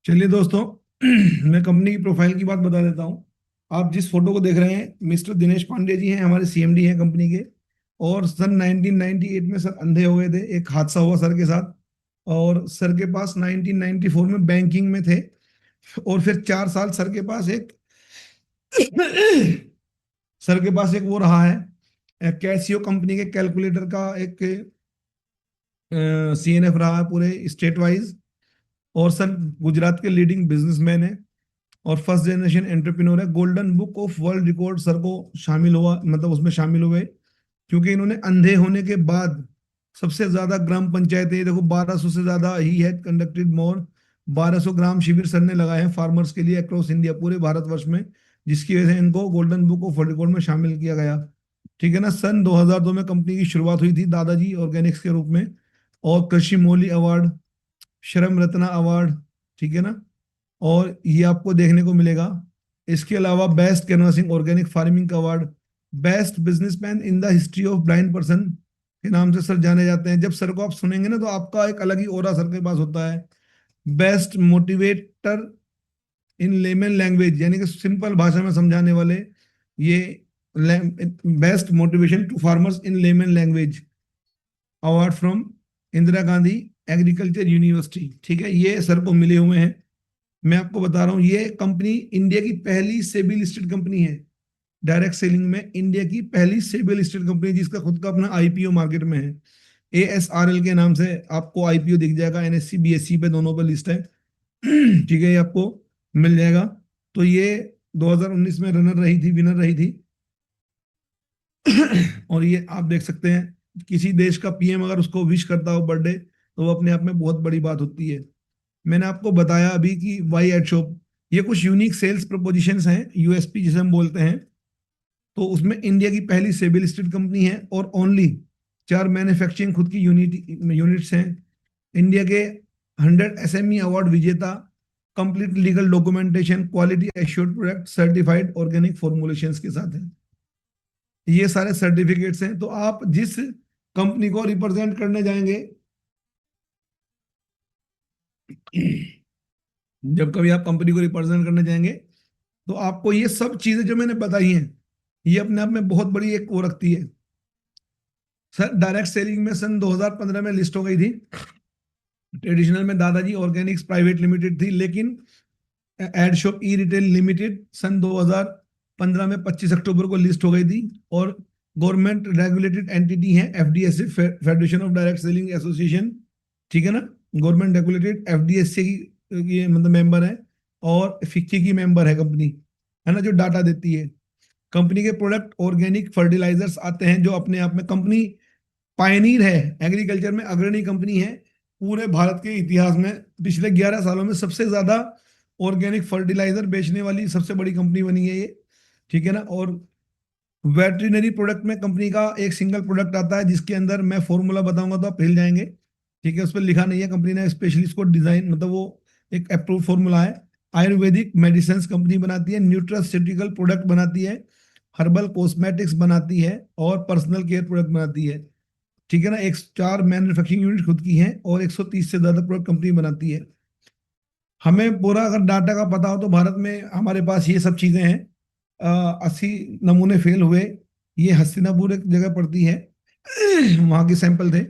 चलिए दोस्तों, मैं कंपनी की प्रोफाइल की बात बता देता हूँ। आप जिस फोटो को देख रहे हैं, मिस्टर दिनेश पांडे जी हैं, हमारे सीएमडी हैं कंपनी के। और सन 1998 में सर अंधे हो गए थे, एक हादसा हुआ सर के साथ। और सर के पास 1994 में बैंकिंग में थे। और फिर 4 साल सर के पास एक सर के पास एक वो रहा है, कैसियो कंपनी के कैलकुलेटर का एक सीएनएफ रहा है पूरे स्टेट वाइज। और सर गुजरात के लीडिंग बिजनेसमैन है और फर्स्ट जनरेशन एंटरप्रेन्योर है। Golden book of world record sir को शामिल हुआ, मतलब उसमें शामिल हुए, क्योंकि इन्होंने अंधे होने के बाद सबसे ज्यादा ग्राम पंचायतें, देखो 1200 से ज्यादा ही है कंडक्टेड मोर 1200 ग्राम शिविर सर ने लगाए हैं फार्मर्स के लिए अक्रॉस इंडिया, पूरे भारतवर्ष में। जिसकी वजह से इनको golden book of world record में शामिल किया गया। ठीक है ना। सन 2002 में कंपनी की शुरुआत हुई थी दादाजी ऑर्गेनिक्स के रूप में। और कृषि मोली अवार्ड, श्रम रत्ना अवार्ड, ठीक है ना। और ये आपको देखने को मिलेगा। इसके अलावा बेस्ट कैनवासिंग ऑर्गेनिक फार्मिंग का award, best businessman in the history of blind person के नाम से सर जाने जाते हैं। जब सर को आप सुनेंगे ना तो आपका एक अलग ही ऑरा सर के पास होता है। Best motivator in layman language, यानी कि सिंपल भाषा में समझाने वाले, ये best motivation to farmers in layman language award from Indira Gandhi agriculture university. ठीक है, ये सर को मिले हुए हैं। मैं आपको बता रहा हूँ, ये कंपनी इंडिया की पहली सेबी लिस्टेड कंपनी है। डायरेक्ट सेलिंग में इंडिया की पहली सेबी लिस्टेड कंपनी, जिसका खुद का अपना आईपीओ मार्केट में है। एएसआरएल के नाम से आपको आईपीओ दिख जाएगा, एनएससी बीएससी पे दोनों पे लिस्ट है। ठीक है, ये आपको मिल जाएगा। तो ये 2019 में रनर रही थी, विनर रही थी। और ये आप देख सकते हैं, किसी देश का पीएम अगर उसको विश करता हो बर्थडे, तो वो अपने आप में बहुत बड़ी बात होती है। मैंने आपको बताया अभी कि वाई एड शॉप, ये कुछ यूनिक सेल्स प्रोपोजिशंस हैं, यूएसपी जिसे हम बोलते हैं। तो उसमें इंडिया की पहली सेबी लिस्टेड कंपनी है और ओनली 4 मैन्युफैक्चरिंग खुद की यूनिट्स हैं। इंडिया के 100 एसएमई अवार्ड विजेता, complete legal documentation, quality assured product, certified organic formulations के साथ है। ये सारे सर्टिफिकेट्स हैं। तो आप जिस कंपनी को रिप्रेजेंट करने जाएंगे, जब कभी आप कंपनी को रिप्रेजेंट करने जाएंगे, तो आपको ये सब चीजें जो मैंने बताई हैं, ये अपने आप में बहुत बड़ी एक वो रखती है। सर डायरेक्ट सेलिंग में सन 2015 में लिस्ट हो गई थी। ट्रेडिशनल में दादाजी ऑर्गेनिक्स प्राइवेट लिमिटेड थी, लेकिन एड शॉप ई रिटेल लिमिटेड सन 2015 में 25 अक्टूबर को लिस्ट हो गई थी। और गवर्नमेंट रेगुलेटेड एंटिटी है FDSA, federation of direct selling association. ठीक है ना। गवर्नमेंट रेगुलेटेड एफडीएसए की मतलब मेंबर है। और फिक्की की मेंबर है कंपनी, है ना, जो डाटा देती है। कंपनी के प्रोडक्ट ऑर्गेनिक फर्टिलाइजर्स आते हैं, जो अपने आप में कंपनी पायनीर है, एग्रीकल्चर में अग्रणी कंपनी है। पूरे भारत के इतिहास में पिछले 11 सालों में सबसे ज्यादा ऑर्गेनिक फर्टिलाइजर बेचने वाली सबसे बड़ी कंपनी बनी है ये। ठीक है ना। और वेटरिनरी प्रोडक्ट में कंपनी का एक सिंगल प्रोडक्ट आता है, जिसके अंदर मैं फॉर्मूला बताऊंगा तो आप हिल जाएंगे। ठीक है, उस पर लिखा नहीं है, कंपनी ने स्पेशली इसको डिजाइन, मतलब वो एक अप्रूव फॉर्मूला है। आयुर्वेदिक मेडिसिन कंपनी बनाती है, न्यूट्रास्यूटिकल प्रोडक्ट बनाती है, हर्बल कॉस्मेटिक्स बनाती है और पर्सनल केयर प्रोडक्ट बनाती है। ठीक है ना। एक 4 मैन्युफैक्चरिंग यूनिट खुद की हैं और 130 से ज्यादा प्रोडक्ट कंपनी बनाती है। हमें पूरा अगर डाटा का पता हो तो भारत में हमारे पास ये सब चीजें हैं। 80 नमूने फेल हुए। ये हस्तिनापुर एक जगह पड़ती है, वहां के सैंपल थे।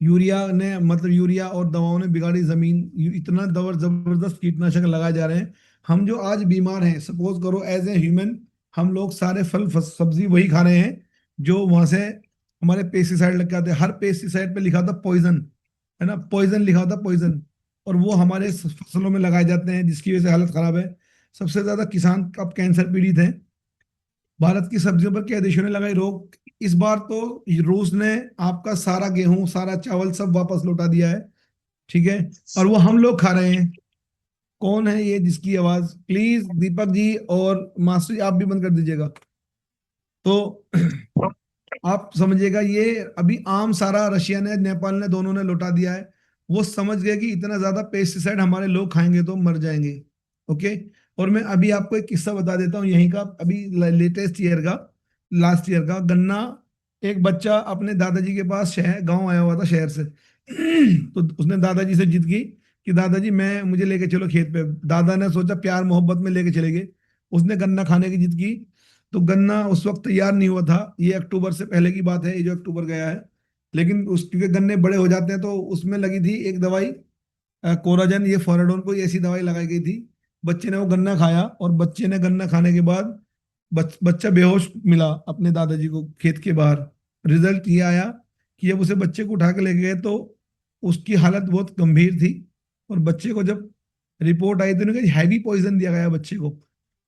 यूरिया ने, मतलब यूरिया और दवाओं ने बिगाड़ी जमीन। इतना जबरदस्त कीटनाशक लगाए जा रहे हैं। हम जो आज बीमार हैं, सपोज करो एज ए ह्यूमन, हम लोग सारे फल सब्जी वही खा रहे हैं जो वहां से हमारे पेस्टिसाइड लग के आते हैं। हर पेस्टिसाइड पे लिखा था पॉइजन, है ना, पॉइजन लिखा था, पॉइजन। और वो हमारे फसलों में लगाए जाते हैं, जिसकी वजह से हालत खराब है। सबसे ज्यादा किसान अब कैंसर पीड़ित हैं। भारत की सब्जियों पर क्या देशों ने लगाई रोक? इस बार तो रूस ने आपका सारा गेहूं, सारा चावल सब वापस लौटा दिया है। ठीक है। और वो हम लोग खा रहे हैं। कौन है ये जिसकी आवाज? प्लीज दीपक जी और मास्टर जी, आप भी बंद कर दीजिएगा। तो आप समझिएगा, ये अभी आम सारा रशिया ने, नेपाल ने, दोनों ने लौटा दिया है। वो समझ गए कि इतना ज्यादा पेस्टिसाइड हमारे लोग खाएंगे तो मर जाएंगे। ओके। और मैं अभी आपको एक किस्सा बता देता हूँ यहीं का, अभी लेटेस्ट ईयर का, लास्ट ईयर का गन्ना। एक बच्चा अपने दादाजी के पास शहर गांव आया हुआ था शहर से। तो उसने दादाजी से जिद की कि दादाजी मैं मुझे लेके चलो खेत पे। दादा ने सोचा प्यार मोहब्बत में लेके चले गए। उसने गन्ना खाने की जिद की, तो गन्ना उस वक्त तैयार नहीं हुआ था, ये अक्टूबर से पहले की बात है, ये जो अक्टूबर गया है। लेकिन उस क्योंकि गन्ने बड़े हो जाते हैं, तो उसमें लगी थी एक दवाई, कोराजन, ये फॉराडोन, कोई ऐसी दवाई लगाई गई थी। बच्चे ने वो गन्ना खाया, और बच्चे ने गन्ना खाने के बाद बच्चा बेहोश मिला अपने दादाजी को खेत के बाहर। रिजल्ट ये आया कि जब उसे बच्चे को उठा के ले गए तो उसकी हालत बहुत गंभीर थी। और बच्चे को जब रिपोर्ट आई तो उन्होंने कहा हैवी पॉइजन दिया गया बच्चे को।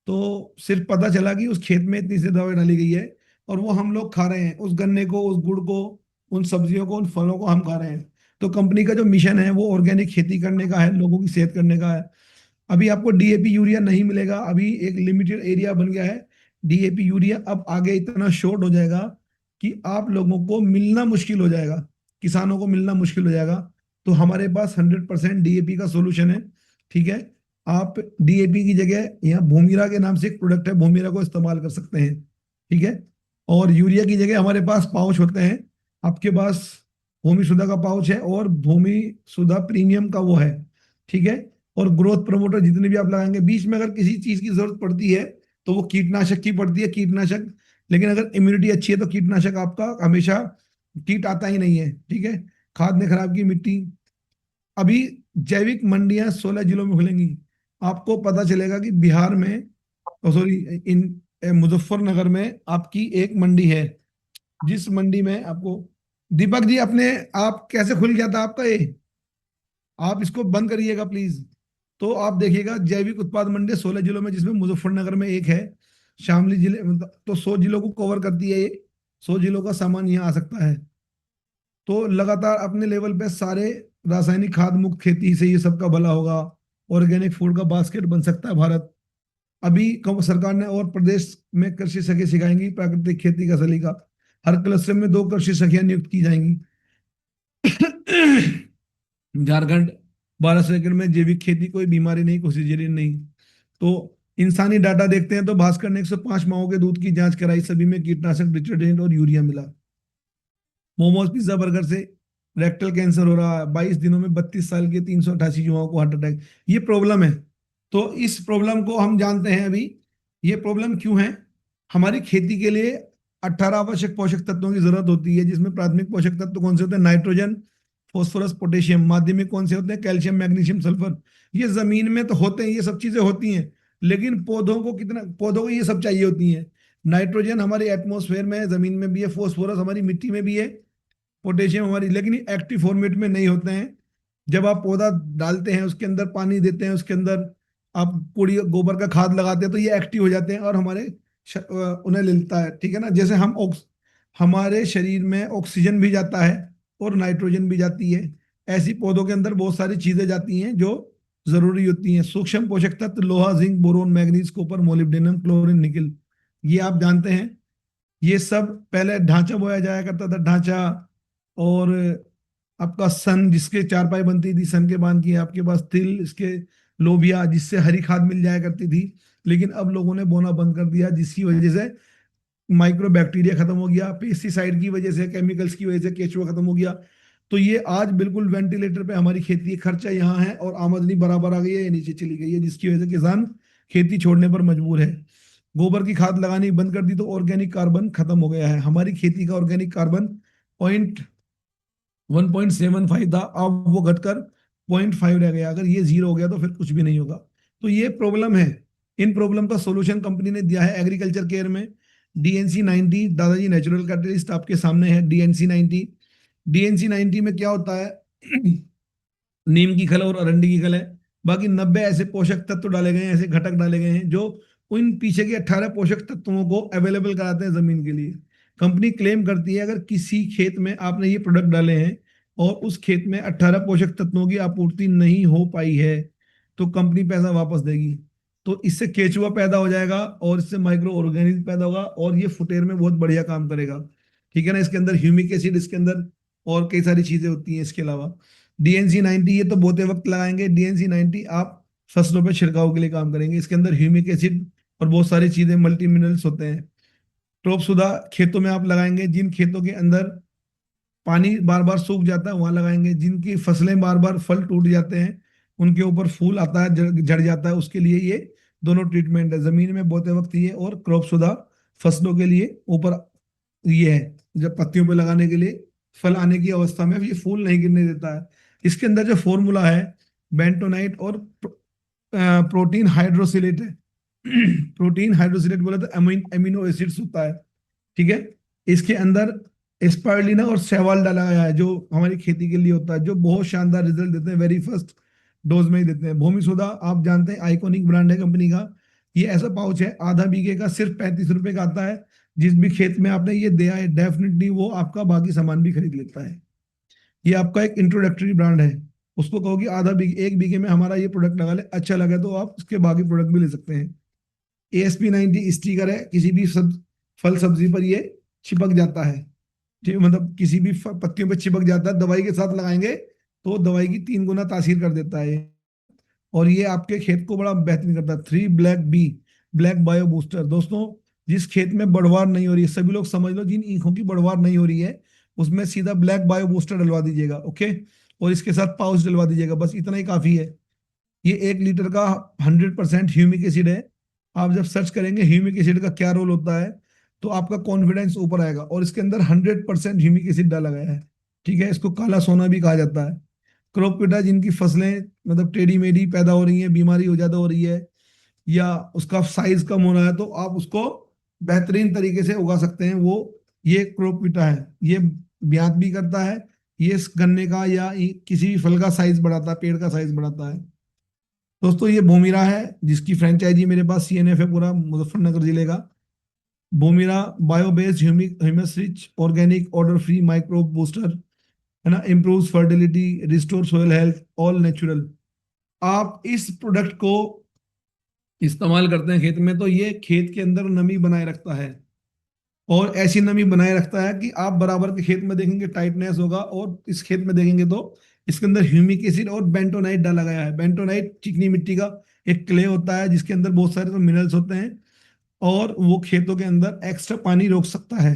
तो सिर्फ पता चला कि उस खेत में इतनी सी दवाई डाली गई है, और वो हम लोग खा रहे हैं, उस गन्ने को, उस गुड़ को, उन सब्जियों को, उन फलों को हम खा रहे हैं। तो कंपनी का जो मिशन है वो ऑर्गेनिक खेती करने का है, लोगों की सेहत करने का है। अभी आपको डीएपी यूरिया नहीं मिलेगा, अभी एक लिमिटेड एरिया बन गया है डीएपी यूरिया। अब आगे इतना शॉर्ट हो जाएगा कि आप लोगों को मिलना मुश्किल हो जाएगा, किसानों को मिलना मुश्किल हो जाएगा। तो हमारे पास 100% डीएपी का सोल्यूशन है। ठीक है, आप डीएपी की जगह यहाँ भूमिरा के नाम से एक प्रोडक्ट है, भूमिरा को इस्तेमाल कर सकते हैं। ठीक है, और यूरिया की जगह हमारे पास पाउच होते हैं। आपके पास भूमि सुधा का पाउच है, और भूमि सुधा प्रीमियम का वो है। ठीक है, और ग्रोथ प्रमोटर जितने भी आप लगाएंगे, बीच में अगर किसी चीज की जरूरत पड़ती है तो वो कीटनाशक की पड़ती है, कीटनाशक। लेकिन अगर इम्यूनिटी अच्छी है तो कीटनाशक आपका हमेशा, कीट आता ही नहीं है। ठीक है, खाद ने खराब की मिट्टी। अभी जैविक मंडियां 16 जिलों में खुलेंगी। आपको पता चलेगा कि बिहार में, सॉरी, इन मुजफ्फरनगर में आपकी एक मंडी है, जिस मंडी में आपको, दीपक जी अपने, आप कैसे खुल गया था आपका ये, आप इसको बंद करिएगा प्लीज। तो आप देखिएगा जैविक उत्पाद मंडी 16 जिलों में, जिसमें मुजफ्फरनगर में एक है, शामली जिले, मतलब तो 100 जिलों को कवर करती है ये। 100 जिलों का सामान यहाँ आ सकता है। तो लगातार अपने लेवल पे सारे, रासायनिक खाद मुक्त खेती से ये सबका भला होगा। ऑर्गेनिक फूड का बास्केट बन सकता है भारत। अभी सरकार ने और प्रदेश में कृषि सखी सिखाएंगी प्राकृतिक खेती का सलीका। हर क्लस्टर में 2 कृषि सखियां नियुक्त की जाएंगी। झारखंड 12 एकड़ में जैविक खेती, कोई बीमारी नहीं, कोई सीजरियन नहीं। तो इंसानी डाटा देखते हैं तो भास्कर ने 105 माओं के दूध की जांच कराई, सभी में कीटनाशक, डिटर्जेंट और यूरिया मिला। मोमोज, पिज्जा, बर्गर से रेक्टल कैंसर हो रहा है। 22 दिनों में 32 साल के 388 युवाओं को हार्ट अटैक, ये प्रॉब्लम है। तो इस प्रॉब्लम को हम जानते हैं अभी, ये प्रॉब्लम क्यों है। हमारी खेती के लिए 18 आवश्यक पोषक तत्वों की जरूरत होती है, जिसमें प्राथमिक पोषक तत्व कौन से होते हैं, नाइट्रोजन, फॉस्फोरस, पोटेशियम। माध्यमिक कौन से होते हैं, कैल्शियम, मैग्नीशियम, सल्फर। ये जमीन में तो होते हैं, ये सब चीजें होती हैं, लेकिन पौधों को कितना, पौधों को ये सब चाहिए होती हैं। नाइट्रोजन हमारे एटमॉस्फेयर में है, जमीन में भी है, फॉस्फोरस हमारी मिट्टी में भी है, पोटेशियम हमारी, लेकिन एक्टिव फॉर्मेट में नहीं होते हैं। जब आप पौधा डालते हैं, उसके अंदर पानी देते हैं, उसके अंदर आप कूड़ी गोबर का खाद लगाते हैं, तो ये एक्टिव हो जाते हैं और हमारे उन्हें मिलता है। ठीक है ना, जैसे हमारे शरीर में ऑक्सीजन भी जाता है और नाइट्रोजन भी जाती है। ऐसी पौधों के अंदर बहुत सारी चीजें जाती हैं जो जरूरी होती हैं। सूक्ष्म पोषक तत्व लोहा, zinc, boron, manganese, copper, molybdenum, chlorine, निकल, ये आप जानते हैं। ये सब पहले ढांचा बोया जाया करता था, ढांचा। और आपका सन, जिसके चारपाई बनती थी, सन के बांध की, आपके पास तिल, इसके लोबिया, जिससे हरी खाद मिल जाया करती थी। लेकिन अब लोगों ने बोना बंद कर दिया, जिसकी वजह से माइक्रो बैक्टीरिया खत्म हो गया, पेस्टिसाइड की वजह से, केमिकल्स की वजह से केचुआ खत्म हो गया। तो ये आज बिल्कुल वेंटिलेटर पे हमारी खेती, खर्चा यहाँ है और आमदनी बराबर आ गई है या नीचे चली गई है, जिसकी वजह से किसान खेती छोड़ने पर मजबूर है। गोबर की खाद लगानी बंद कर दी तो ऑर्गेनिक कार्बन खत्म हो गया है। हमारी खेती का ऑर्गेनिक कार्बन पॉइंट 1.75 था, अब वो घटकर 0.5 रह गया। अगर ये जीरो हो गया तो फिर कुछ भी नहीं होगा। तो ये प्रॉब्लम है। इन प्रॉब्लम का सोल्यूशन कंपनी ने दिया है एग्रीकल्चर केयर में। DNC90, दादाजी नेचुरल कैटलिस्ट आपके सामने है। DNC90, DNC90 में क्या होता है, नीम की खल और अरंडी की खल है। बाकी 90 ऐसे पोषक तत्व डाले गए हैं, ऐसे घटक डाले गए हैं जो उन पीछे के 18 पोषक तत्वों को अवेलेबल कराते हैं जमीन के लिए। कंपनी क्लेम करती है अगर किसी खेत में आपने ये प्रोडक्ट डाले हैं और उस खेत में 18 पोषक तत्वों की आपूर्ति नहीं हो पाई है, तो कंपनी पैसा वापस देगी। तो इससे केचुआ पैदा हो जाएगा और इससे माइक्रो ऑर्गेनिज्म पैदा होगा और ये फुटेर में बहुत बढ़िया काम करेगा। ठीक है ना, इसके अंदर ह्यूमिक एसिड, इसके अंदर और कई सारी चीजें होती हैं इसके अलावा। DNC90 ये तो बोते वक्त लगाएंगे। DNC90 आप फसलों पर छिड़काव के लिए काम करेंगे। इसके अंदर ह्यूमिक एसिड और बहुत सारी चीजें, मल्टी मिनरल्स होते हैं। टॉप सुधा खेतों में आप लगाएंगे, जिन खेतों के अंदर पानी बार बार सूख जाता है वहां लगाएंगे, जिनकी फसलें बार बार फल टूट जाते हैं उनके ऊपर फूल आता है, झड़ जाता है, उसके लिए ये दोनों ट्रीटमेंट है। जमीन में बोते वक्त ये, और क्रॉप शुदा फसलों के लिए ऊपर ये है, जब पत्तियों पे लगाने के लिए, फल आने की अवस्था में ये फूल नहीं गिरने देता है। इसके अंदर जो फॉर्मूला है बेंटोनाइट और प्रोटीन हाइड्रोसिलेट है। प्रोटीन हाइड्रोसिलेट बोला तो अमीनो एसिड्स होता है, ठीक है। इसके अंदर स्पाइरुलिना और सेवाल डाला गया है, जो हमारी खेती के लिए होता है, जो बहुत शानदार रिजल्ट देते हैं, वेरी फर्स्ट डोज में ही देते हैं। भूमि सोदा आप जानते हैं, आइकॉनिक ब्रांड है कंपनी का। ये ऐसा पाउच है, आधा बीघे का सिर्फ 35 रुपए का आता है। जिस भी खेत में आपने ये दिया है, डेफिनेटली वो आपका बाकी सामान भी खरीद लेता है। ये आपका एक इंट्रोडक्टरी ब्रांड है। उसको कहो कि आधा बीघे, 1 बीघे में हमारा ये प्रोडक्ट लगा ले, अच्छा लगे तो आप उसके बाकी प्रोडक्ट भी ले सकते हैं। ASP90 स्टिकर है, किसी भी फल सब्जी पर ये चिपक जाता है, ठीक, मतलब किसी भी पत्तियों पर चिपक जाता है, दवाई के साथ लगाएंगे तो दवाई की 3 गुना तासीर कर देता है। और ये आपके खेत को बड़ा बेहतरीन करता है। 3 black B, black bio booster. दोस्तों, जिस खेत में बढ़वार नहीं हो रही है, सभी लोग समझ लो, जिन ईखों की बढ़वार नहीं हो रही है, उसमें सीधा ब्लैक बायो बूस्टर डलवा दीजिएगा, ओके। और इसके साथ पाउच डलवा दीजिएगा, बस इतना ही काफी है। ये 1 लीटर का 100% ह्यूमिक एसिड है। आप जब सर्च करेंगे ह्यूमिक एसिड का क्या रोल होता है, तो आपका कॉन्फिडेंस ऊपर आएगा। और इसके अंदर 100% ह्यूमिक एसिड डाला गया है, ठीक है। इसको काला सोना भी कहा जाता है। क्रोपिटा, जिनकी फसलें मतलब टेढ़ी मेढ़ी पैदा हो रही है, बीमारी हो ज्यादा हो रही है, या उसका साइज कम हो रहा है, तो आप उसको बेहतरीन तरीके से उगा सकते हैं। वो ये क्रोपिटा है, ये ब्यात भी करता है, ये गन्ने का या किसी भी फल का साइज बढ़ाता है, पेड़ का साइज बढ़ाता है। दोस्तों, ये बोमीरा है, जिसकी फ्रेंचाइजी मेरे पास CNF है पूरा मुजफ्फरनगर जिले का। Bomira bio based humus rich organic odour free microbe booster, है ना, improves fertility, restore soil health, all natural. आप इस प्रोडक्ट को इस्तेमाल करते हैं खेत में, तो ये खेत के अंदर नमी बनाए रखता है, और ऐसी नमी बनाए रखता है कि आप बराबर के खेत में देखेंगे टाइटनेस होगा, और इस खेत में देखेंगे तो इसके अंदर ह्यूमिक एसिड और बेंटोनाइट डाला गया है। बेंटोनाइट चिकनी मिट्टी का एक क्ले होता है, जिसके अंदर बहुत सारे तो मिनरल्स होते हैं, और वो खेतों के अंदर एक्स्ट्रा पानी रोक सकता है।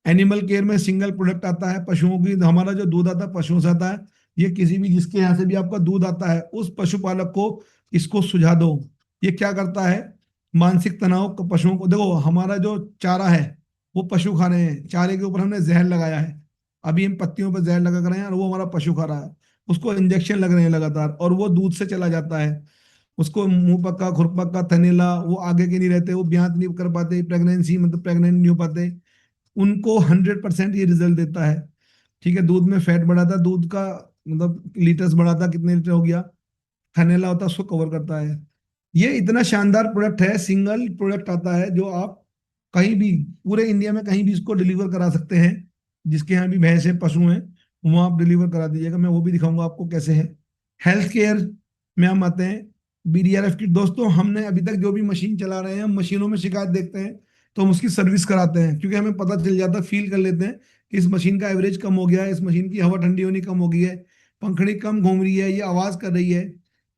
एनिमल केयर में सिंगल प्रोडक्ट आता है, पशुओं की, हमारा जो दूध आता है पशुओं से आता है। ये किसी भी, जिसके यहाँ से भी आपका दूध आता है, उस पशुपालक को इसको सुझा दो। ये क्या करता है, मानसिक तनाव को, पशुओं को, देखो हमारा जो चारा है वो पशु खा रहे हैं, चारे के ऊपर हमने जहर लगाया है, अभी हम पत्तियों पर जहर लगा कर रहे हैं, और वो हमारा पशु खा रहा है। उसको इंजेक्शन लग रहे हैं लगातार, और वो दूध से चला जाता है। उसको मुंह पक्का, खुरपक्का, थनेला, वो आगे के नहीं रहते, वो ब्यात नहीं कर पाते, प्रेगनेंसी मतलब प्रेग्नेंट नहीं हो पाते। उनको 100% ये रिजल्ट देता है, ठीक है। दूध में फैट बढ़ाता है, दूध का मतलब लीटर्स बढ़ाता है, कितने लीटर हो गया, थैलेला होता है, उसको कवर करता है। ये इतना शानदार प्रोडक्ट है, सिंगल प्रोडक्ट आता है, जो आप कहीं भी पूरे इंडिया में कहीं भी इसको डिलीवर करा सकते हैं। जिसके यहाँ भी भैंस है, पशु हैं, वहाँ आप डिलीवर करा दीजिएगा, मैं वो भी दिखाऊंगा आपको कैसे है। हेल्थ केयर में हम आते हैं, BDRF किट। दोस्तों, हमने अभी तक जो भी मशीन चला रहे हैं, हम मशीनों में शिकायत देखते हैं तो हम उसकी सर्विस कराते हैं, क्योंकि हमें पता चल जाता है, फील कर लेते हैं कि इस मशीन का एवरेज कम हो गया है, इस मशीन की हवा ठंडी होनी कम हो गई है, पंखड़ी कम घूम रही है, ये आवाज कर रही है।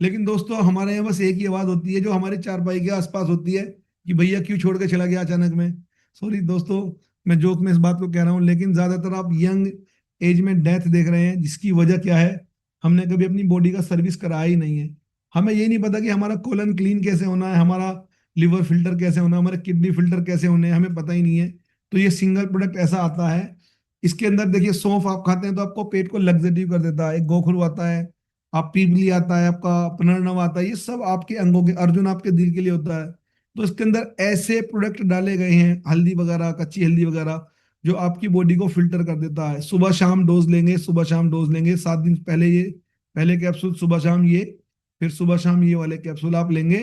लेकिन दोस्तों, हमारे यहाँ बस एक ही आवाज होती है, जो हमारे चारपाई के आसपास होती है, कि भैया क्यों छोड़ के चला गया अचानक में। सॉरी दोस्तों, मैं जोक में इस बात को कह रहा हूँ, लेकिन ज्यादातर आप यंग एज में डेथ देख रहे हैं, जिसकी वजह क्या है, हमने कभी अपनी बॉडी का सर्विस कराया ही नहीं है। हमें ये नहीं पता कि हमारा कोलन क्लीन कैसे होना है, हमारा लिवर फिल्टर कैसे होना है, हमारे किडनी फिल्टर कैसे होने हैं, हमें पता ही नहीं है। तो ये सिंगल प्रोडक्ट ऐसा आता है। इसके अंदर देखिए, सौंफ आप खाते हैं तो आपको पेट को लग्जरी कर देता है, एक गोखरू आता है, आप पीपली आता है, आपका पुनर्नव आता है, ये सब आपके अंगों के, अर्जुन आपके दिल के लिए होता है। तो इसके अंदर ऐसे प्रोडक्ट डाले गए हैं, हल्दी वगैरह, कच्ची हल्दी वगैरह, जो आपकी बॉडी को फिल्टर कर देता है। सुबह शाम डोज लेंगे, सुबह शाम डोज लेंगे, 7 दिन पहले ये पहले कैप्सूल, सुबह शाम ये, फिर सुबह शाम ये वाले कैप्सूल आप लेंगे,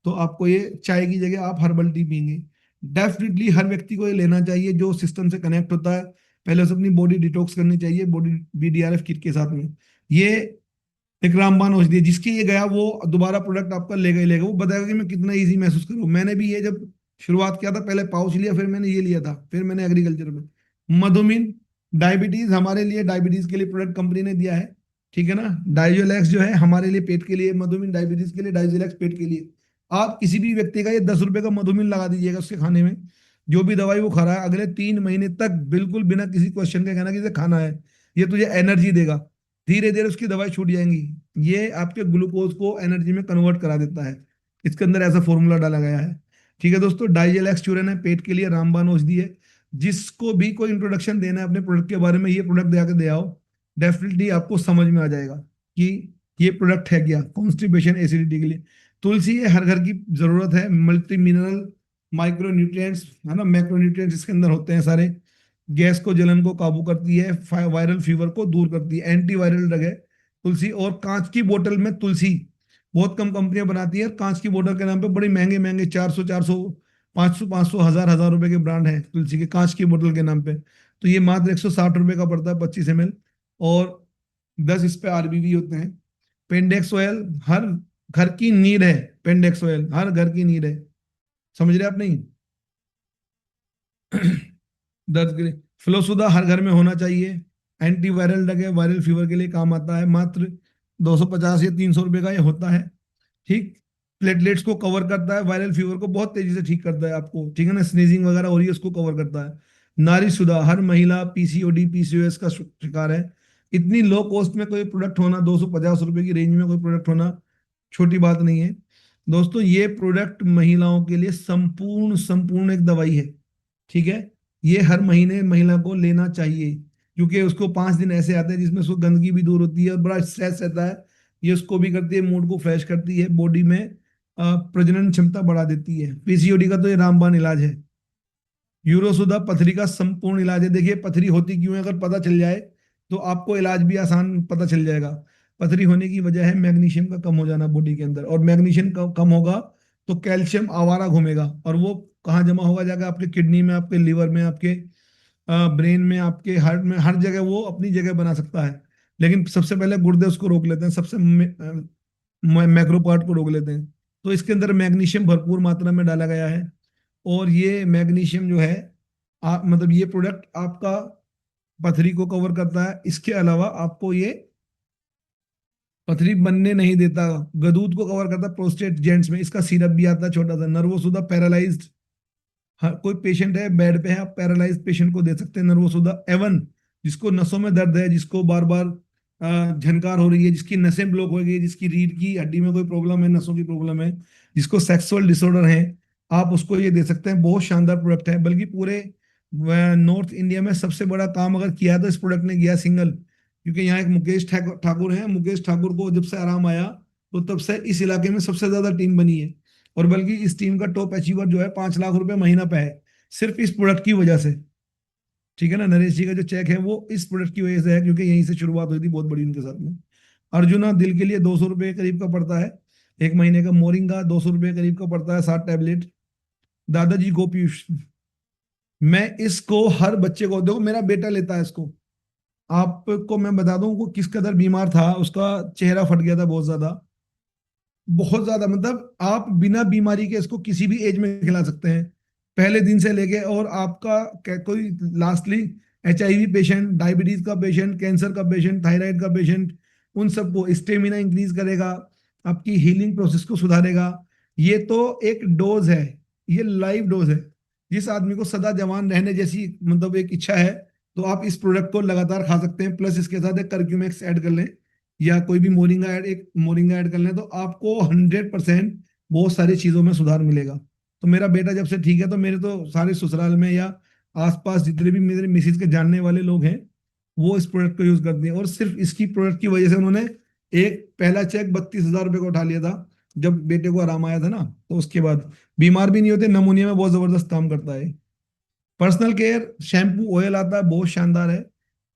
तो आपको ये चाय की जगह आप हर्बल टी पीएंगे। डेफिनेटली हर व्यक्ति को ये लेना चाहिए जो सिस्टम से कनेक्ट होता है। पहले उसे अपनी बॉडी डिटॉक्स करनी चाहिए, बॉडी BDRF किट के साथ में। ये एक रामबाण औषधि है, जिसके ये गया वो दोबारा प्रोडक्ट आपका लेगा ही लेगा, वो बताएगा कि मैं कितना इजी महसूस करूँ। मैंने भी ये जब शुरुआत किया था, पहले पाउच लिया, फिर मैंने ये लिया था, फिर मैंने एग्रीकल्चर में। मधुमेह, डायबिटीज, हमारे लिए डायबिटीज के लिए प्रोडक्ट कंपनी ने दिया है, ठीक है ना। डाइजोलैक्स जो है हमारे लिए पेट के लिए, मधुमेह डायबिटीज के लिए डाइजोलैक्स पेट के लिए। आप किसी भी व्यक्ति का ये 10 रुपए का मधुमेह लगा दीजिएगा उसके खाने में, जो भी दवाई वो खा रहा है, अगले 3 महीने तक बिल्कुल बिना किसी क्वेश्चन के कहना कि इसे खाना है, ये तुझे एनर्जी देगा। धीरे धीरे उसकी दवाई छूट जाएंगी। ये आपके ग्लूकोज को एनर्जी में कन्वर्ट करा देता है, इसके अंदर ऐसा फॉर्मूला डाला गया है। ठीक है दोस्तों, डाइजेलेक्स चूरन है, पेट के लिए रामबाण औषधि है। जिसको भी कोई इंट्रोडक्शन देना है अपने प्रोडक्ट के बारे में, ये प्रोडक्ट दे आके दे आओ, डेफिनेटली आपको समझ में आ जाएगा कि ये प्रोडक्ट है क्या कॉन्स्टिपेशन एसिडिटी के लिए। तुलसी ये हर घर की जरूरत है, मल्टी मिनरल, माइक्रो न्यूट्रिएंट्स है ना, मैक्रो न्यूट्रिएंट्स इसके अंदर होते हैं सारे। गैस को, जलन को काबू करती है, वायरल फीवर को दूर करती है, एंटी वायरल ड्रग है तुलसी। और कांच की बोतल में तुलसी बहुत कम कंपनियां बनाती है, कांच की बोतल के नाम पे बड़ी महंगे महंगे 400 500 हजार हजार रुपए के ब्रांड है तुलसी के, कांच की बोतल के नाम पे। तो ये मात्र 160 रुपए का पड़ता है 25 ml, और 10 इस पे आरबीवी होते हैं। पेंडेक्स ऑयल हर घर की नीड है, पेंडेक्स ऑयल हर घर की नीड है, समझ रहे आप नहीं? दर्द के लिए फ्लोसुदा हर घर में होना चाहिए, एंटीवायरल ड्रग है, वायरल फीवर के लिए काम आता है, मात्र 250 या 300 रुपए का ये होता है। ठीक, प्लेटलेट्स को कवर करता है, वायरल फीवर को बहुत तेजी से ठीक करता है आपको, ठीक है ना, स्नीजिंग वगैरह हो रही है उसको कवर करता है। नारी सुधा हर महिला पीसीओडी पीसीओएस का शिकार है। इतनी लो कॉस्ट में कोई प्रोडक्ट होना, 250 रुपए की रेंज में कोई प्रोडक्ट होना छोटी बात नहीं है दोस्तों। ये प्रोडक्ट महिलाओं के लिए संपूर्ण संपूर्ण एक दवाई है, ठीक है। ये हर महीने महिला को लेना चाहिए, क्योंकि उसको 5 दिन ऐसे आते हैं जिसमें उसको गंदगी भी दूर होती है और बड़ा स्ट्रेस रहता है। ये उसको भी करती है, मूड को फ्रेश करती है, बॉडी में प्रजनन क्षमता बढ़ा देती है। पीसीओडी का तो ये रामबाण इलाज है। यूरोसुदा पथरी का संपूर्ण इलाज है। देखिए पथरी होती क्यों है, अगर पता चल जाए तो आपको इलाज भी आसान पता चल जाएगा। पथरी होने की वजह है मैग्नीशियम का कम हो जाना बॉडी के अंदर, और मैग्नीशियम कम होगा तो कैल्शियम आवारा घूमेगा, और वो कहाँ जमा होगा, जाएगा आपके किडनी में, आपके लीवर में, आपके ब्रेन में, आपके हार्ट में, हर जगह वो अपनी जगह बना सकता है। लेकिन सबसे पहले गुर्दे उसको रोक लेते हैं, सबसे मैक्रो पार्ट को रोक लेते हैं। तो इसके अंदर मैग्नीशियम भरपूर मात्रा में डाला गया है, और ये मैग्नीशियम जो है मतलब ये प्रोडक्ट आपका पथरी को कवर करता है। इसके अलावा आपको ये पथरी बनने नहीं देता, गदूद को कवर करता है, प्रोस्टेट जेंट्स में। इसका सिरप भी आता है छोटा सा। नर्वोसुदा पैरालाइज्ड, हाँ कोई पेशेंट है बेड पे है, आप पैरालाइज पेशेंट को दे सकते हैं नर्वोसुदा। एवन जिसको नसों में दर्द है, जिसको बार बार झनकार हो रही है, जिसकी नसें ब्लॉक हो गई, जिसकी रीढ़ की हड्डी में कोई प्रॉब्लम है, नसों की प्रॉब्लम है, जिसको सेक्सुअल डिसऑर्डर है, आप उसको ये दे सकते हैं। बहुत शानदार प्रोडक्ट है, बल्कि पूरे नॉर्थ इंडिया में सबसे बड़ा काम अगर किया है तो इस प्रोडक्ट ने किया सिंगल। क्योंकि यहाँ एक मुकेश ठाकुर है, मुकेश ठाकुर को जब से आराम आया तो तब से इस इलाके में सबसे ज्यादा टीम बनी है, और बल्कि इस टीम का टॉप अचीवर जो है 5 लाख रुपए महीना पे है, सिर्फ इस प्रोडक्ट की वजह से। ठीक है ना, नरेश जी का जो चेक है वो इस प्रोडक्ट की वजह से है, क्योंकि यहीं से शुरुआत हुई थी बहुत बड़ी उनके साथ में। अर्जुना दिल के लिए 200 रुपए के करीब का पड़ता है एक महीने का। मोरिंगा 200 रुपए के करीब का पड़ता है 7 टैबलेट। दादाजी गोपीयूष, मैं इसको हर बच्चे को, देखो मेरा बेटा लेता है इसको, आपको मैं बता दूं वो किस कदर बीमार था, उसका चेहरा फट गया था बहुत ज्यादा, बहुत ज्यादा। मतलब आप बिना बीमारी के इसको किसी भी एज में खिला सकते हैं, पहले दिन से लेके। और आपका कोई लास्टली HIV पेशेंट, डायबिटीज का पेशेंट, कैंसर का पेशेंट, थायराइड का पेशेंट, उन सबको स्टेमिना इंक्रीज करेगा, आपकी हीलिंग प्रोसेस को सुधारेगा। ये तो एक डोज है, ये लाइव डोज है। जिस आदमी को सदा जवान रहने जैसी मतलब एक इच्छा है, तो आप इस प्रोडक्ट को लगातार खा सकते हैं। प्लस इसके साथ एक कर्क्यूमेक्स ऐड कर लें, या कोई भी मोरिंगा ऐड, एक मोरिंगा ऐड कर लें, तो आपको 100% बहुत सारी चीजों में सुधार मिलेगा। तो मेरा बेटा जब से ठीक है, तो मेरे तो सारे ससुराल में या आसपास जितने भी मेरे मिसिस के जानने वाले लोग हैं, वो इस प्रोडक्ट को यूज करते हैं। और सिर्फ इसकी प्रोडक्ट की वजह से उन्होंने एक पहला चेक 32,000 रुपये का उठा लिया था, जब बेटे को आराम आया था ना। तो उसके बाद बीमार भी नहीं होते, नमूनिया में बहुत जबरदस्त काम करता है। पर्सनल केयर शैम्पू ऑयल आता है, बहुत शानदार है।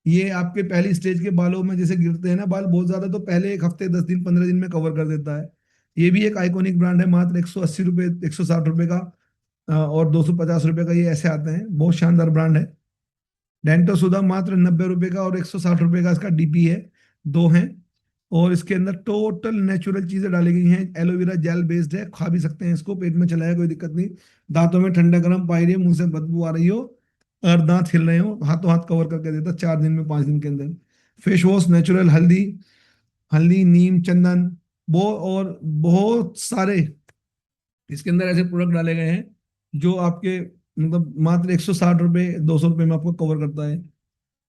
ये आपके पहली स्टेज के बालों में जैसे गिरते हैं ना बाल बहुत ज्यादा, तो पहले एक हफ्ते 10 दिन 15 दिन में कवर कर देता है। ये भी एक आइकॉनिक ब्रांड है, मात्र 180 रुपये 160 रुपये का, और 250 रुपये का, ये ऐसे आते हैं। बहुत शानदार ब्रांड है। डेंटो सुधा मात्र 90 रुपये का, और 160 रुपये का इसका डीपी है, दो हैं। और इसके अंदर टोटल नेचुरल चीजें डाली गई हैं। एलोवेरा जेल बेस्ड है, खा भी सकते हैं इसको, पेट में चलाया कोई दिक्कत नहीं। दांतों में ठंडा गर्म पाई रही है, मुंह से बदबू आ रही हो और दांत हिल रहे हो, हाथों हाथ कवर करके देता 4 दिन में, 5 दिन के अंदर। फेस वॉश नेचुरल, हल्दी, हल्दी नीम चंदन, वो और बहुत सारे इसके अंदर ऐसे प्रोडक्ट डाले गए हैं जो आपके मतलब मात्र 160 रुपये 200 रुपये में आपको कवर करता है।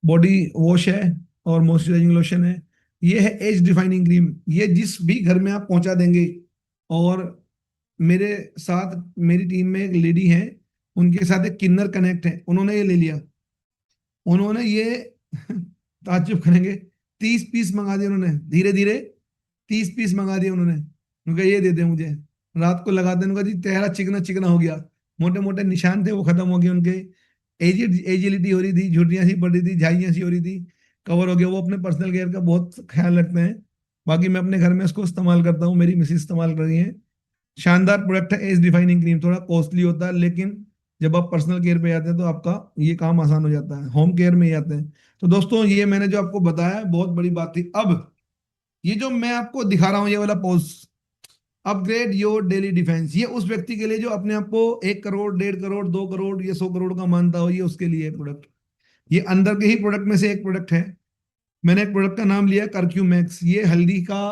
बॉडी वॉश है और मॉइस्चराइजिंग लोशन है। ये है एज डिफाइनिंग क्रीम। ये जिस भी घर में आप पहुंचा देंगे, और मेरे साथ मेरी टीम में एक लेडी है, उनके साथ एक किन्नर कनेक्ट है, उन्होंने ये ले लिया। उन्होंने ये ताज्जुब करेंगे, 30 पीस मंगा दिए उन्होंने, धीरे धीरे 30 पीस मंगा दिए उन्होंने। उनका ये दे दे मुझे, रात को लगाते, उनका जी चेहरा चिकना चिकना हो गया, मोटे मोटे निशान थे वो खत्म हो गए उनके, एजिलिटी हो रही थी, झुर्रियां सी पड़ रही थी, झाइयां सी हो रही थी, कवर हो गया। वो अपने पर्सनल केयर का बहुत ख्याल रखते हैं। बाकी मैं अपने घर में इसको इस्तेमाल करता हूँ, मेरी मिसेज इस्तेमाल कर रही है। शानदार प्रोडक्ट है एज डिफाइनिंग क्रीम, थोड़ा कॉस्टली होता है, लेकिन जब आप पर्सनल केयर पे आते हैं तो आपका ये काम आसान हो जाता है, होम केयर में ही आते हैं। तो दोस्तों ये मैंने जो आपको बताया बहुत बड़ी बात थी। अब ये जो मैं आपको दिखा रहा हूँ ये वाला post, upgrade your daily defence, ये उस व्यक्ति के लिए जो अपने आप को 1 करोड़, 1.5 करोड़, 2 करोड़ या 100 करोड़ का मानता हो, ये उसके लिए प्रोडक्ट। ये अंदर के ही प्रोडक्ट में से एक प्रोडक्ट है। मैंने एक प्रोडक्ट का नाम लिया कर्क्यूमैक्स। ये हल्दी का,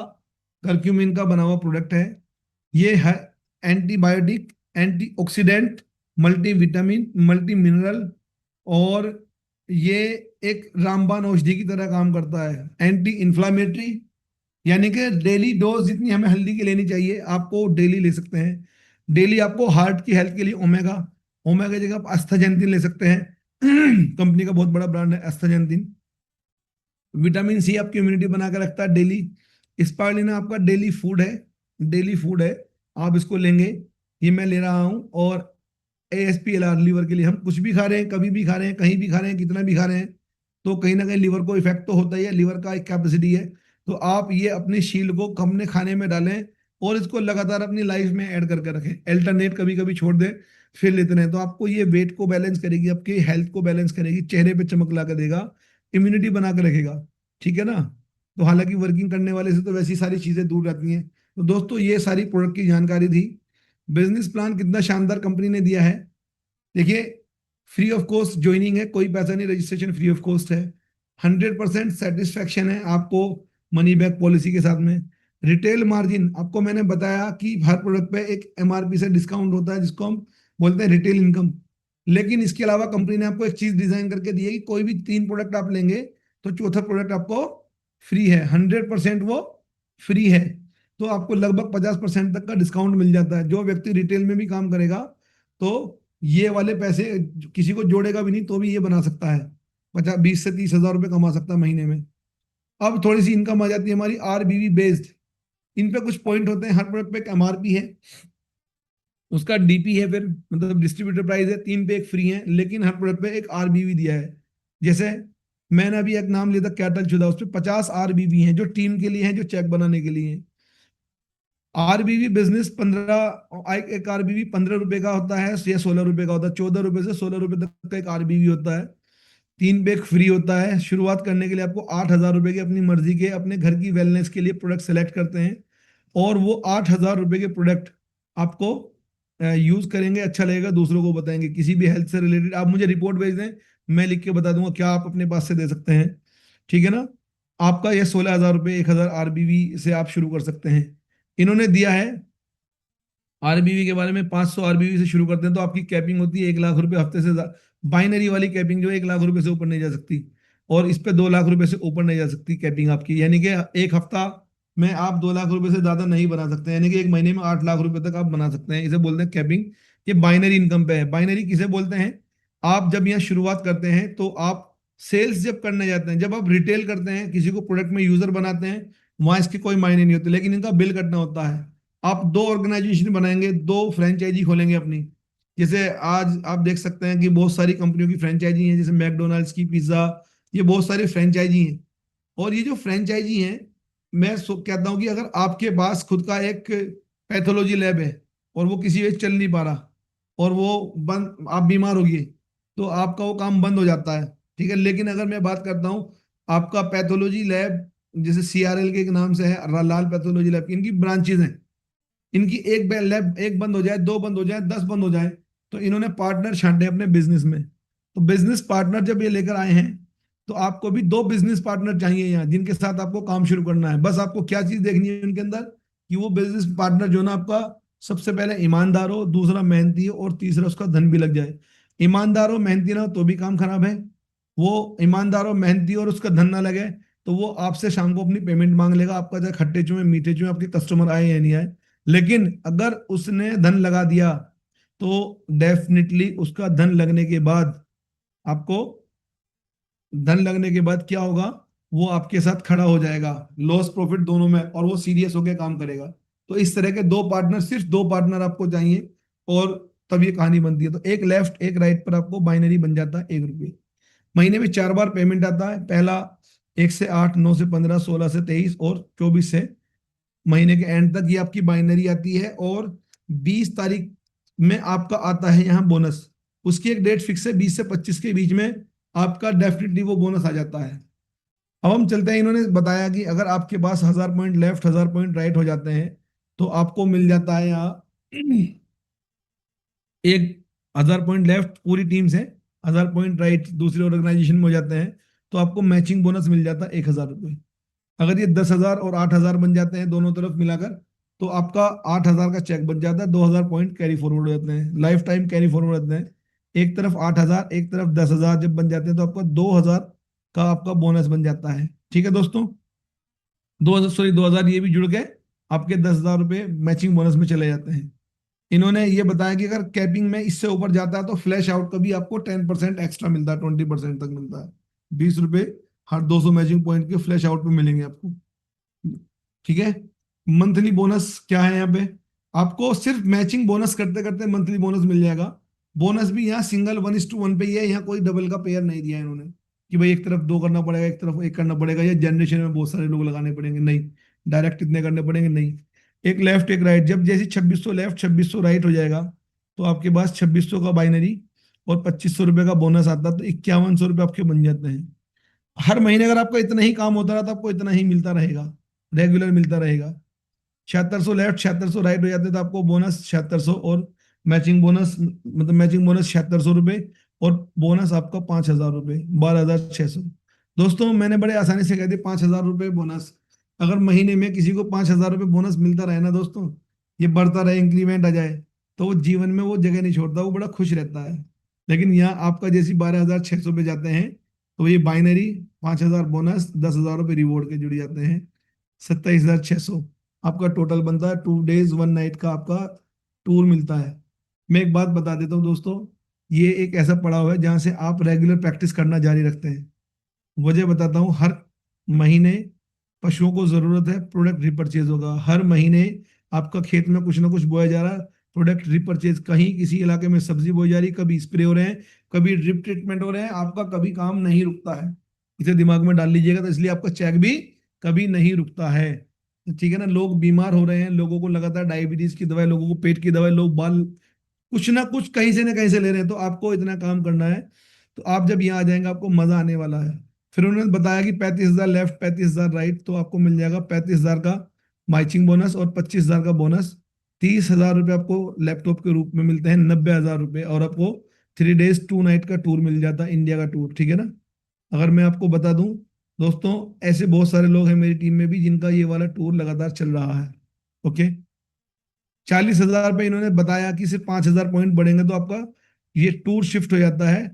कर्क्यूमिन का बना हुआ प्रोडक्ट है। ये है antibiotic, antioxidant, multi vitamin, multi mineral, और ये एक रामबाण औषधि की तरह काम करता है। एंटी इंफ्लामेटरी, यानी कि डेली डोज जितनी हमें हल्दी की लेनी चाहिए आपको डेली ले सकते हैं। डेली आपको हार्ट की हेल्थ के लिए ओमेगा, ओमेगा की जगह आप एस्थाजेंथिन ले सकते हैं। कंपनी का बहुत बड़ा ब्रांड है एस्थाजेंथिन। विटामिन सी आपकी इम्यूनिटी बना के रखता है डेली। स्पारुलिना आपका डेली फूड है, डेली फूड है, आप इसको लेंगे। ये मैं ले रहा हूँ। और ASPLR लीवर के लिए, हम कुछ भी खा रहे हैं, कभी भी खा रहे हैं, कहीं भी खा रहे हैं, कितना भी खा रहे हैं, तो कहीं ना कहीं लीवर को इफेक्ट तो होता ही है, लीवर का एक कैपेसिटी है। तो आप ये अपने शील को अपने खाने में डालें और इसको लगातार अपनी लाइफ में ऐड करके रखें। अल्टरनेट कभी कभी छोड़ दें, फिर लेते रहें, तो आपको ये वेट को बैलेंस करेगी, आपकी हेल्थ को बैलेंस करेगी, चेहरे पे चमक ला कर देगा, इम्यूनिटी बना के रखेगा। ठीक है ना। तो हालांकि वर्किंग करने वाले से तो वैसी सारी चीजें दूर रहती हैं। तो दोस्तों ये सारी प्रोडक्ट की जानकारी थी। बिजनेस प्लान कितना शानदार कंपनी ने दिया है, देखिए। फ्री ऑफ कॉस्ट ज्वाइनिंग है, कोई पैसा नहीं, रजिस्ट्रेशन फ्री ऑफ कॉस्ट है। 100% सेटिस्फेक्शन है आपको मनी बैक पॉलिसी के साथ में। रिटेल मार्जिन आपको मैंने बताया कि हर प्रोडक्ट पे एक MRP से डिस्काउंट होता है, जिसको हम बोलते हैं रिटेल इनकम। लेकिन इसके अलावा कंपनी ने आपको एक चीज डिजाइन करके दी है कि कोई भी 3 प्रोडक्ट आप लेंगे तो चौथा प्रोडक्ट आपको फ्री है, 100% वो फ्री है। तो आपको लगभग 50% तक का डिस्काउंट मिल जाता है। जो व्यक्ति रिटेल में भी काम करेगा तो ये वाले पैसे किसी को जोड़ेगा भी नहीं तो भी ये बना सकता है, 20 से 30 हज़ार रुपये कमा सकता है महीने में। अब थोड़ी सी इनकम आ जाती है हमारी RBV बेस्ड। इन पे कुछ पॉइंट होते हैं, हर प्रोडक्ट पे एक MRP है, उसका DP है, फिर मतलब डिस्ट्रीब्यूटर प्राइस है, 3 पे 1 फ्री है, लेकिन हर प्रोडक्ट पे एक RBV दिया है। जैसे मैंने अभी एक नाम लिया था कैटल चुदा, उस पर 50 RBV हैं जो टीम के लिए हैं, जो चेक बनाने के लिए। RBV बिजनेस 15, एक RBV 15 रुपए का होता है या 16 रुपए का होता है, 14 रुपए से 16 रुपए तक का एक RBV होता है। 3 पे 1 फ्री होता है। शुरुआत करने के लिए आपको 8 हज़ार रुपए के अपनी मर्जी के अपने घर की वेलनेस के लिए प्रोडक्ट सेलेक्ट करते हैं, और वो 8 हज़ार रुपए के प्रोडक्ट आपको यूज करेंगे, अच्छा लगेगा, दूसरों को बताएंगे। किसी भी हेल्थ से रिलेटेड आप मुझे रिपोर्ट भेज दें, मैं लिख के बता दूंगा क्या आप अपने पास से दे सकते हैं। ठीक है ना। आपका ये 16 हज़ार रुपये, 1 हज़ार RBV से आप शुरू कर सकते हैं। इन्होंने दिया है RBV के बारे में, 500 RBV से शुरू करते हैं तो आपकी कैपिंग होती है 1 लाख रुपए हफ्ते से। बाइनरी वाली कैपिंग जो है 1 लाख रुपए से ऊपर नहीं जा सकती, और इस पे 2 लाख रुपए से ऊपर नहीं जा सकती कैपिंग आपकी। यानी कि एक हफ्ता में आप 2 लाख रुपए से ज्यादा नहीं बना सकते, यानी कि एक महीने में 8 लाख रुपए तक आप बना सकते हैं। इसे बोलते हैं कैपिंग। ये बाइनरी इनकम पे है। बाइनरी किसे बोलते हैं, आप जब यहाँ शुरुआत करते हैं तो आप सेल्स जब करने जाते हैं, जब आप रिटेल करते हैं, किसी को प्रोडक्ट में यूजर बनाते हैं, वहां इसके कोई मायने नहीं होते, लेकिन इनका बिल कटना होता है। आप 2 ऑर्गेनाइजेशन बनाएंगे, 2 फ्रेंचाइजी खोलेंगे अपनी। जैसे आज आप देख सकते हैं कि बहुत सारी कंपनियों की फ्रेंचाइजी हैं, जैसे मैकडोनल्ड्स की, पिज्जा, ये बहुत सारी फ्रेंचाइजी हैं। और ये जो फ्रेंचाइजी हैं, मैं कहता हूं कि अगर आपके पास खुद का एक पैथोलॉजी लैब है और वो किसी वजह से चल नहीं पा रहा, और वो बंद, आप बीमार हो गए, तो आपका वो काम बंद हो जाता है। ठीक है। लेकिन अगर मैं बात करता हूँ आपका पैथोलॉजी लैब, जैसे CRL के एक नाम से है लाल पैथोलॉजी लैब, इनकी ब्रांचेज हैं, इनकी एक लैब, एक बंद हो जाए, 2 बंद हो जाए, 10 बंद हो जाए, तो इन्होंने पार्टनर छांटे अपने बिजनेस में। तो बिजनेस पार्टनर जब ये लेकर आए हैं, तो आपको भी 2 बिजनेस पार्टनर चाहिए यहाँ, जिनके साथ आपको काम शुरू करना है। बस आपको क्या चीज देखनी है उनके अंदर, कि वो बिजनेस पार्टनर जो ना आपका सबसे पहले ईमानदार हो, दूसरा मेहनती हो, और तीसरा उसका धन भी लग जाए। ईमानदार हो, मेहनती ना हो तो भी काम खराब है। वो ईमानदार हो, मेहनती और उसका धन ना लगे, तो वो आपसे शाम को अपनी पेमेंट मांग लेगा, आपका चाहे खट्टे चूहे मीठे चूहे आपके कस्टमर आए या नहीं आए। लेकिन अगर उसने धन लगा दिया तो डेफिनेटली उसका धन लगने के बाद आपको, धन लगने के बाद क्या होगा, वो आपके साथ खड़ा हो जाएगा लॉस प्रॉफिट दोनों में, और वो सीरियस होकर काम करेगा। तो इस तरह के दो पार्टनर, सिर्फ दो पार्टनर आपको चाहिए, और तब ये कहानी बनती है। तो एक लेफ्ट एक राइट पर आपको बाइनरी बन जाता है 1 रुपये। महीने में 4 बार पेमेंट आता है, पहला 1 से 8, 9 से 15, 16 से 23 और 24 से महीने के एंड तक ये आपकी बाइनरी आती है। और 20 तारीख में आपका आता है यहाँ बोनस। उसकी एक डेट फिक्स है, 20 से 25 के बीच में आपका डेफिनेटली वो बोनस आ जाता है। अब हम चलते हैं, इन्होंने बताया कि अगर आपके पास 1000 पॉइंट लेफ्ट 1000 पॉइंट राइट हो जाते हैं तो आपको मिल जाता है यहाँ 1000 पॉइंट लेफ्ट पूरी टीम से, 1000 पॉइंट राइट दूसरी ऑर्गेनाइजेशन में हो जाते हैं, तो आपको मैचिंग बोनस मिल जाता है 1000 रुपये। अगर ये 10,000 और 8,000 बन जाते हैं दोनों तरफ मिलाकर, तो आपका 8,000 का चेक बन जाता है, 2000 पॉइंट कैरी फॉरवर्ड हो जाते हैं, लाइफ टाइम कैरी फॉरवर्ड होते हैं। एक तरफ 8,000 एक तरफ 10,000 जब बन जाते हैं तो आपका 2,000 का आपका बोनस बन जाता है। ठीक है दोस्तों, 2,000 ये भी जुड़ गए, आपके 10,000 रुपये मैचिंग बोनस में चले जाते हैं। इन्होंने ये बताया कि अगर कैपिंग में इससे ऊपर जाता है तो फ्लैश आउट का भी आपको 10% एक्स्ट्रा मिलता है, 20% तक मिलता है। 20 रुपये हर 200 मैचिंग पॉइंट के फ्लैश आउट पे मिलेंगे आपको। ठीक है, मंथली बोनस क्या है यहाँ पे, आपको सिर्फ मैचिंग बोनस करते करते मंथली बोनस मिल जाएगा। बोनस भी यहाँ सिंगल 1:1 पे ही है, यहाँ कोई डबल का पेयर नहीं दिया इन्होंने कि भाई एक तरफ दो करना पड़ेगा एक तरफ एक करना पड़ेगा, या जनरेशन में बहुत सारे लोग लगाने पड़ेंगे, नहीं। डायरेक्ट कितने करने पड़ेंगे, नहीं। एक लेफ्ट एक राइट, जब जैसे 2600 लेफ्ट 2600 राइट हो जाएगा तो आपके पास 2600 का बाइनरी और 2500 रुपये का बोनस आता है, तो 5100 रुपये आपके बन जाते हैं। हर महीने अगर आपका इतना ही काम होता रहा तो आपको इतना ही मिलता रहेगा, रेगुलर मिलता रहेगा। 7600 लेफ्ट 7600 राइट हो जाते तो आपको बोनस 7600, और मैचिंग बोनस मतलब मैचिंग बोनस 7600 रुपये, और बोनस आपका 5000 रुपये, 12,600। दोस्तों मैंने बड़े आसानी से कह दिया 5000 रुपये बोनस। अगर महीने में किसी को 5000 रुपये बोनस मिलता रहे ना दोस्तों, ये बढ़ता रहे, इंक्रीमेंट आ जाए, तो वो जीवन में वो जगह नहीं छोड़ता, वो बड़ा खुश रहता है। लेकिन यहाँ आपका जैसी 12,600 पे जाते हैं तो ये बाइनरी 5,000 बोनस 10,000 रुपये रिवॉर्ड के जुड़ जाते हैं, 27,600 आपका टोटल बनता है। 2 डेज 1 नाइट का आपका टूर मिलता है। मैं एक बात बता देता हूँ दोस्तों, ये एक ऐसा पड़ाव है जहाँ से आप रेगुलर प्रैक्टिस करना जारी रखते हैं। वजह बताता हूँ, हर महीने पशुओं को जरूरत है, प्रोडक्ट रिपर्चेज होगा। हर महीने आपका खेत में कुछ ना कुछ बोया जा रहा है, प्रोडक्ट रिपर्चेज। कहीं किसी इलाके में सब्जी बोई जा रही, कभी स्प्रे हो रहे हैं, कभी ड्रिप ट्रीटमेंट हो रहे हैं, आपका कभी काम नहीं रुकता है। इसे दिमाग में डाल लीजिएगा, तो इसलिए आपका चेक भी कभी नहीं रुकता है। ठीक है ना, लोग बीमार हो रहे हैं, लोगों को लगातार डायबिटीज की दवाई, लोगों को पेट की दवाई, लोग बाल कुछ ना कुछ कहीं से ना कहीं से ले रहे हैं, तो आपको इतना काम करना है। तो आप जब यहाँ आ जाएंगे आपको मजा आने वाला है। फिर उन्होंने बताया कि 35,000 लेफ्ट 35,000 राइट, तो आपको मिल जाएगा 35,000 का मैचिंग बोनस और 25,000 का बोनस। 30,000 रुपये आपको लैपटॉप के रूप में मिलते हैं, 90,000 रुपये, और आपको 3 डेज 2 नाइट का टूर मिल जाता है, इंडिया का टूर। ठीक है ना, अगर मैं आपको बता दूं दोस्तों, ऐसे बहुत सारे लोग हैं मेरी टीम में भी जिनका ये वाला टूर लगातार चल रहा है। ओके, 40,000 पे इन्होंने बताया कि सिर्फ 5,000 पॉइंट बढ़ेंगे तो आपका ये टूर शिफ्ट हो जाता है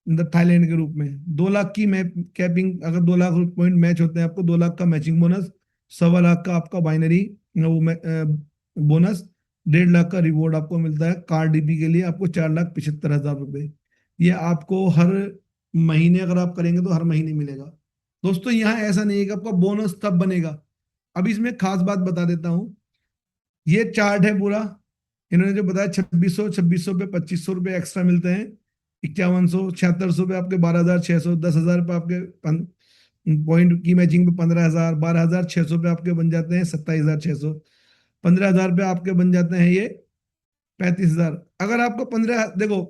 थाईलैंड के रूप में। 2 लाख की मैप कैपिंग, अगर 2 लाख पॉइंट मैच होते हैं आपको 2 लाख का मैचिंग बोनस, 1.25 लाख का आपका बाइनरी वो बोनस, 1.5 लाख का रिवॉर्ड आपको मिलता है। कार डीपी के लिए आपको 4,75,000 रुपये। ये आपको हर महीने अगर आप करेंगे तो हर महीने मिलेगा। दोस्तों यहाँ ऐसा नहीं है कि आपका बोनस तब बनेगा। अब इसमें खास बात बता देता हूँ, ये चार्ट है पूरा। इन्होंने जो बताया 2600 पे 2500 रुपये एक्स्ट्रा मिलते हैं, 5100 7600 पे आपके 12,600, 10,000 पे आपके पॉइंट की मैचिंग पे 15,000, 12,600 पे आपके बन जाते हैं 27,600, 15,000 पे आपके बन जाते हैं ये 35,000। अगर आपको 15 देखो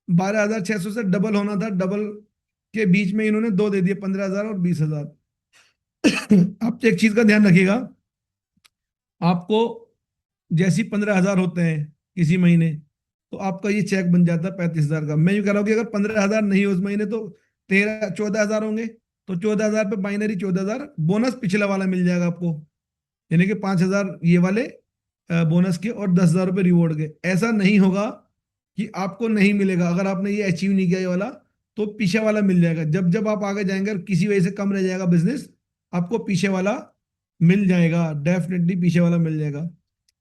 12,600 से डबल होना था, डबल के बीच में इन्होंने दो दे दिए, 15,000 और 20,000। आप एक चीज का ध्यान रखिएगा, आपको जैसी 15,000 होते हैं किसी महीने, तो आपका ये चेक बन जाता है 35,000 का। मैं ये कह रहा हूँ कि अगर 15,000 नहीं हो उस महीने तो 14,000 होंगे, तो 14,000 पे बाइनरी 14,000 बोनस पिछला वाला मिल जाएगा आपको, यानी कि 5,000 ये वाले बोनस के और 10,000 रुपये रिवॉर्ड के। ऐसा नहीं होगा कि आपको नहीं मिलेगा, अगर आपने ये अचीव नहीं किया ये वाला तो पीछे वाला मिल जाएगा। जब जब आप आगे जाएंगे और किसी वजह से कम रह जाएगा बिजनेस, आपको पीछे वाला मिल जाएगा, डेफिनेटली पीछे वाला मिल जाएगा।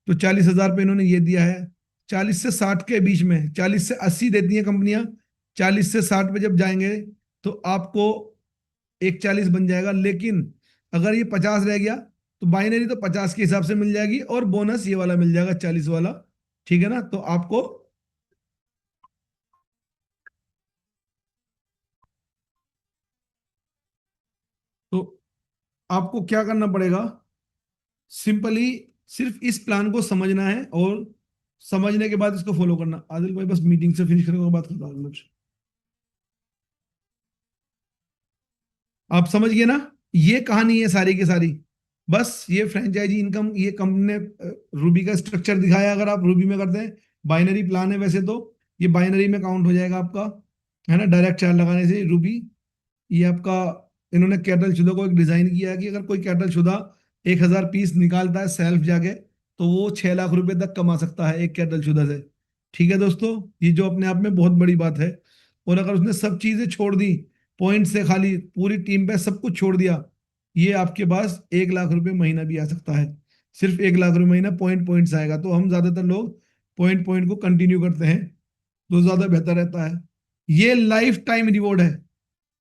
तो 40,000 पे इन्होंने ये दिया है। 40 से 60 के बीच में, 40 से 80 देती हैं कंपनियां। 40 से 60 पे जब जाएंगे तो आपको एक 40 बन जाएगा। लेकिन अगर ये 50 रह गया तो बाइनरी तो 50 के हिसाब से मिल जाएगी, और बोनस ये वाला मिल जाएगा 40 वाला। ठीक है ना? तो आपको, तो आपको क्या करना पड़ेगा, सिंपली सिर्फ इस प्लान को समझना है, और समझने के बाद इसको फॉलो करना। आदिल भाई बस मीटिंग से फिनिश करने के बाद करता हूँ। आप समझ गए ना? ये कहानी है सारी की सारी। बस ये फ्रेंचाइजी इनकम, ये कंपनी ने रूबी का स्ट्रक्चर दिखाया। अगर आप रूबी में करते हैं, बाइनरी प्लान है वैसे तो, ये बाइनरी में काउंट हो जाएगा आपका, है ना, डायरेक्ट चार्ज लगाने से रूबी। ये आपका, इन्होंने कैटल शुदा को एक डिजाइन किया है कि अगर कोई कैटल शुदा 1,000 पीस निकालता है सेल्फ जाके, तो वो 6 लाख रुपए तक कमा सकता है एक कैटल शुदा से। ठीक है दोस्तों, ये जो अपने आप में बहुत बड़ी बात है। और अगर उसने सब चीजें छोड़ दी, पॉइंट से खाली पूरी टीम पे सब कुछ छोड़ दिया, ये आपके पास 1 लाख रुपए महीना भी आ सकता है। सिर्फ 1 लाख रुपए महीना पॉइंट पॉइंट से आएगा। तो हम ज्यादातर लोग पॉइंट पॉइंट को कंटिन्यू करते हैं, तो ज्यादा बेहतर रहता है। ये लाइफ टाइम रिवॉर्ड है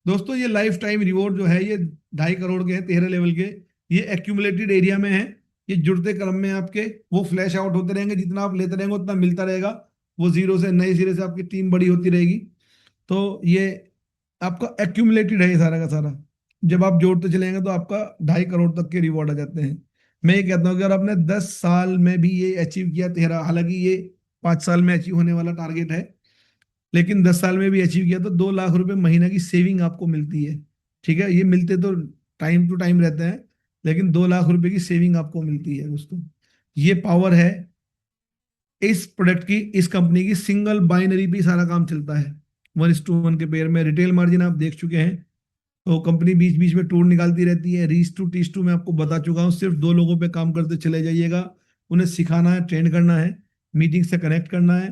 दोस्तों। ये लाइफ टाइम रिवॉर्ड जो है, ये 2.5 करोड़ के हैं, 13 लेवल के। ये एक्यूमुलेटेड एरिया में है। ये जुड़ते क्रम में आपके वो फ्लैश आउट होते रहेंगे, जितना आप लेते रहेंगे उतना मिलता रहेगा। वो जीरो से, नए सिरे से आपकी टीम बड़ी होती रहेगी। तो ये आपका एक्यूमुलेटेड है ये सारा का सारा। जब आप जोड़ते चलेंगे तो आपका 2.5 करोड़ तक के रिवॉर्ड आ जाते हैं। मैं ये कहता हूँ कि अगर आपने 10 साल में भी ये अचीव किया, 13, हालांकि ये 5 साल में अचीव होने वाला टारगेट है, लेकिन 10 साल में भी अचीव किया तो 2 लाख रुपए महीना की सेविंग आपको मिलती है। ठीक है, ये मिलते तो टाइम टू टाइम रहते हैं, लेकिन 2 लाख रुपए की सेविंग आपको मिलती है दोस्तों। ये पावर है इस प्रोडक्ट की, इस कंपनी की। सिंगल बाइनरी पे ही सारा काम चलता है, 1:1 के पेयर में। रिटेल मार्जिन आप देख चुके हैं। तो कंपनी बीच बीच में टूर निकालती रहती है। रीच टू टीच टू मैं आपको बता चुका हूँ। सिर्फ 2 लोगों पे काम करते चले जाइएगा, उन्हें सिखाना है, ट्रेन करना है, मीटिंग से कनेक्ट करना है,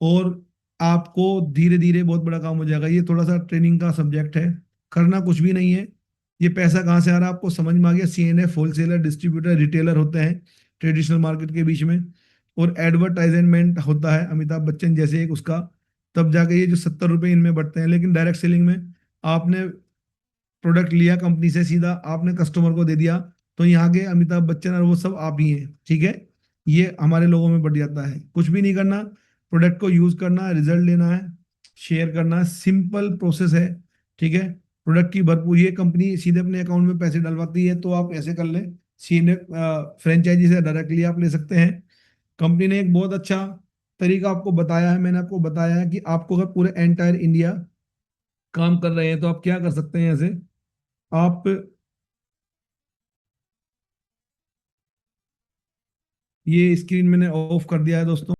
और आपको धीरे धीरे बहुत बड़ा काम हो जाएगा। ये थोड़ा सा ट्रेनिंग का सब्जेक्ट है, करना कुछ भी नहीं है। ये पैसा कहाँ से आ रहा है आपको समझ में आ गया। CNF होलसेलर, डिस्ट्रीब्यूटर, रिटेलर होते हैं ट्रेडिशनल मार्केट के बीच में, और एडवर्टाइजमेंट होता है अमिताभ बच्चन जैसे एक उसका, तब जाके ये जो 70 रुपए इनमें बढ़ते हैं। लेकिन डायरेक्ट सेलिंग में आपने प्रोडक्ट लिया कंपनी से, सीधा आपने कस्टमर को दे दिया, तो यहाँ के अमिताभ बच्चन और वो सब आप ही हैं। ठीक है, ये हमारे लोगों में बढ़ जाता है। कुछ भी नहीं करना, प्रोडक्ट को यूज करना है, रिजल्ट लेना है, शेयर करना है, सिंपल प्रोसेस है। ठीक है, प्रोडक्ट की भरपूर, ये कंपनी सीधे अपने अकाउंट में पैसे डलवाती है, तो आप ऐसे कर लें। सीधे फ्रेंचाइजी से डायरेक्टली आप ले सकते हैं। कंपनी ने एक बहुत अच्छा तरीका आपको बताया है। मैंने आपको बताया है कि आपको अगर पूरे एंटायर इंडिया काम कर रहे हैं तो आप क्या कर सकते हैं। ऐसे आप, ये स्क्रीन मैंने ऑफ कर दिया है दोस्तों।